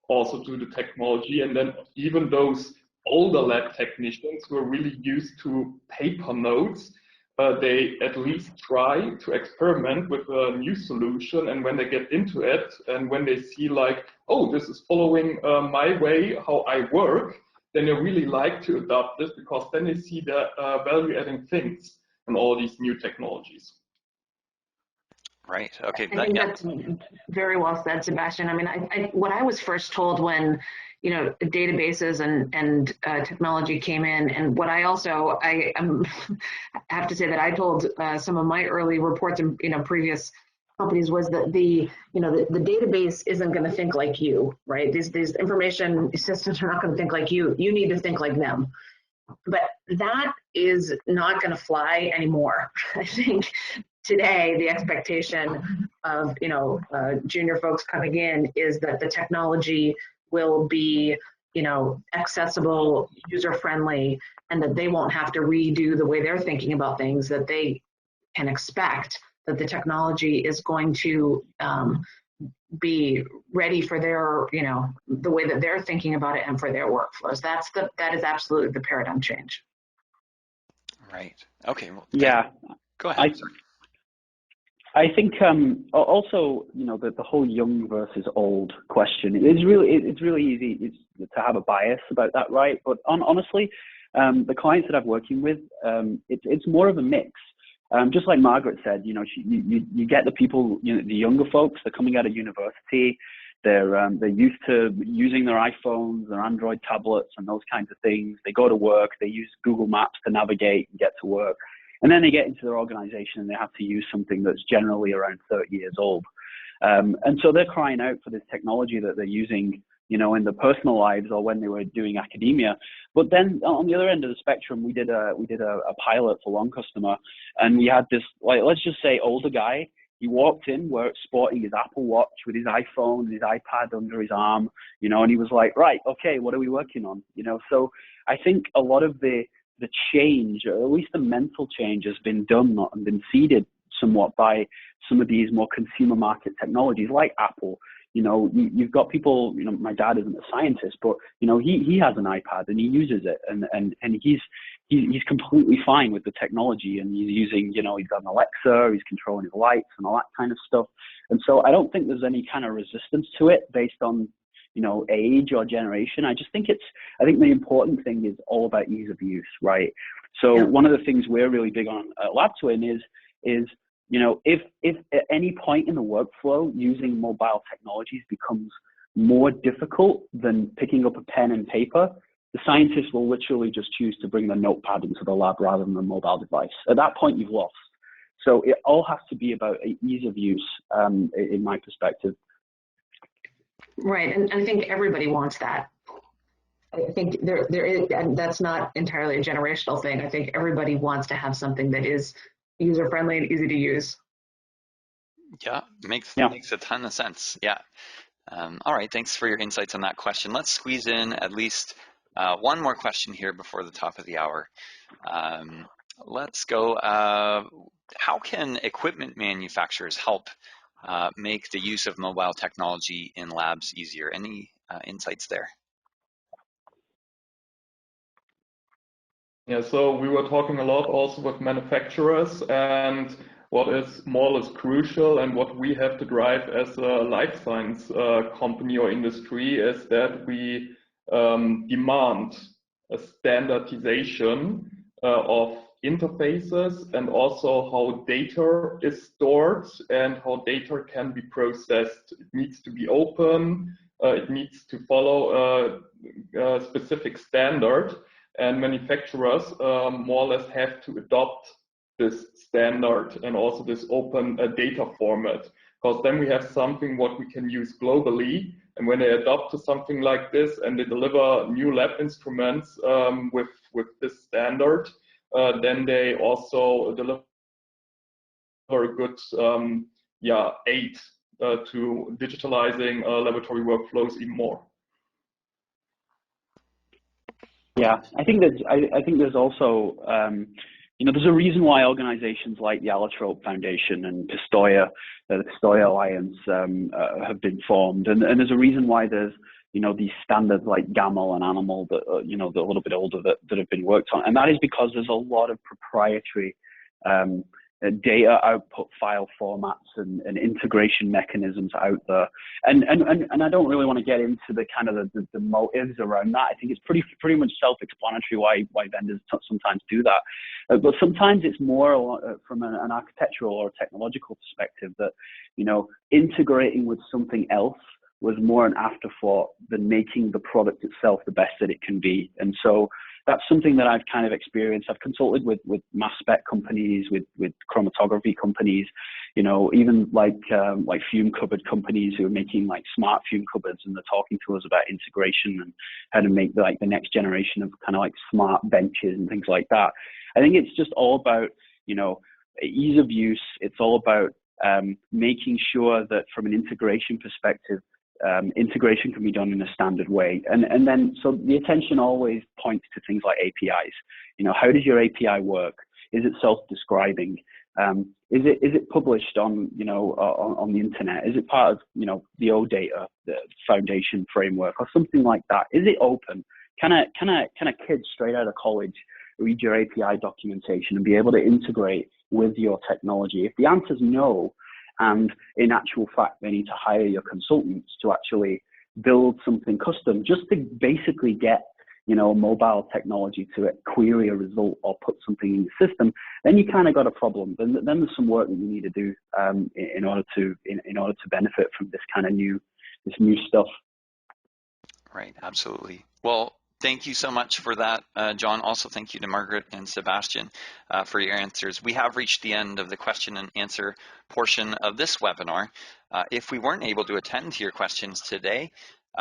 also to the technology. And then even those older lab technicians who are really used to paper notes, they at least try to experiment with a new solution. And when they get into it and when they see like, oh, this is following my way, how I work, then they really like to adopt this because then they see the value adding things in all these new technologies. Right. Okay. I think that's very well said, Sebastian. I mean, what I was first told when, databases and technology came in, and what I have to say that I told some of my early reports in previous companies was that the database isn't going to think like you, right? These information systems are not going to think like you. You need to think like them. But that is not going to fly anymore. I think today the expectation of junior folks coming in is that the technology will be accessible, user friendly, and that they won't have to redo the way they're thinking about things, that they can expect that the technology is going to be ready for their the way that they're thinking about it and for their workflows. That is absolutely the paradigm change. Right. Okay. Well, yeah. Go ahead. I think also, the whole young versus old question is it's really easy to have a bias about that, right? But honestly, the clients that I'm working with, it's more of a mix. Just like Margaret said, you get the people, the younger folks, they're coming out of university, They're used to using their iPhones, their Android tablets, and those kinds of things. They go to work, they use Google Maps to navigate and get to work. And then they get into their organization and they have to use something that's generally around 30 years old. And so they're crying out for this technology that they're using, you know, in their personal lives or when they were doing academia. But then on the other end of the spectrum, we did a pilot for one customer, and we had this, like, let's just say older guy. He walked in, sporting his Apple Watch with his iPhone, his iPad under his arm, you know, and he was like, right, okay, what are we working on? You know, so I think a lot of the change, or at least the mental change, has been done and been seeded somewhat by some of these more consumer market technologies like Apple. You know, you've got people, you know, my dad isn't a scientist, but, you know, he has an iPad and he uses it, and he's completely fine with the technology, and he's using, you know, he's got an Alexa, he's controlling his lights and all that kind of stuff. And so I don't think there's any kind of resistance to it based on, you know, age or generation. I think the important thing is all about ease of use, right? So yeah. One of the things we're really big on at LabTwin is, you know, if at any point in the workflow using mobile technologies becomes more difficult than picking up a pen and paper, the scientists will literally just choose to bring the notepad into the lab rather than the mobile device. At that point, you've lost. So it all has to be about ease of use, in my perspective. Right, and I think everybody wants that. I think there is, and that's not entirely a generational thing. I think everybody wants to have something that is user-friendly and easy to use. Yeah, makes a ton of sense. Yeah. All right, thanks for your insights on that question. Let's squeeze in at least one more question here before the top of the hour. Let's go. How can equipment manufacturers help make the use of mobile technology in labs easier? Any insights there? Yeah, so we were talking a lot also with manufacturers, and what is more or less crucial and what we have to drive as a life science company or industry is that we demand a standardization of interfaces and also how data is stored and how data can be processed. It needs to be open, it needs to follow a specific standard, and manufacturers more or less have to adopt this standard and also this open data format, because then we have something what we can use globally. And when they adopt to something like this and they deliver new lab instruments with this standard, then they also deliver a good aid to digitalizing laboratory workflows even more. Yeah, I think there's also you know, there's a reason why organizations like the Allotrope Foundation and Pistoia, the Pistoia Alliance, have been formed, and there's a reason why there's, you know, these standards like GAML and Animal that you know, they're a little bit older that have been worked on, and that is because there's a lot of proprietary data output file formats and integration mechanisms out there, and I don't really want to get into the kind of the motives around that. I think it's pretty much self-explanatory why vendors sometimes do that, but sometimes it's more from an architectural or technological perspective that, you know, integrating with something else was more an afterthought than making the product itself the best that it can be. And so that's something that I've kind of experienced. I've consulted with mass spec companies, with chromatography companies, you know, even like fume cupboard companies who are making like smart fume cupboards, and they're talking to us about integration and how to make like the next generation of kind of like smart benches and things like that. I think it's just all about, you know, ease of use. It's all about making sure that from an integration perspective, integration can be done in a standard way, and then so the attention always points to things like APIs. You know, how does your API work? Is it self-describing? Is it published on, you know, on the internet? Is it part of, you know, the OData, the foundation framework, or something like that? Is it open? Can a kid straight out of college read your API documentation and be able to integrate with your technology? If the answer is no, and in actual fact, they need to hire your consultants to actually build something custom just to basically get, you know, mobile technology to query a result or put something in the system, then you kind of got a problem. Then there's some work that you need to do in order to benefit from this kind of new new stuff. Right, absolutely. Well, thank you so much for that, Jon. Also, thank you to Margaret and Sebastian for your answers. We have reached the end of the question and answer portion of this webinar. If we weren't able to attend to your questions today,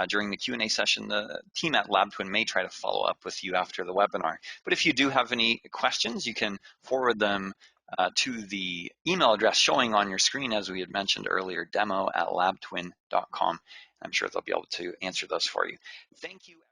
during the Q&A session, the team at LabTwin may try to follow up with you after the webinar. But if you do have any questions, you can forward them to the email address showing on your screen, as we had mentioned earlier, demo@labtwin.com. I'm sure they'll be able to answer those for you. Thank you.